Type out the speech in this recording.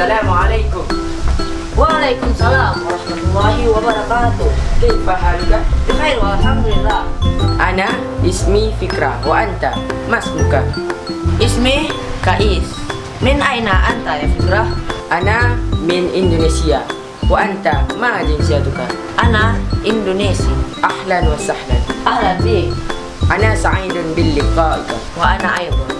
Assalamualaikum. Waalaikumsalam warahmatullahi wabarakatuh. Kaifa haluka? Bikhair walhamdulillah. Ana ismi Fikra wa anta masmuka. Ismi Kais. Min aina anta ya Fikrah? Ana min Indonesia wa anta ma jinsiyatuka? Ana Indonesia. Ahlan wa sahlan. Ahlan bik. Ana sa'idun bil liqa'ika. Wa ana aydan.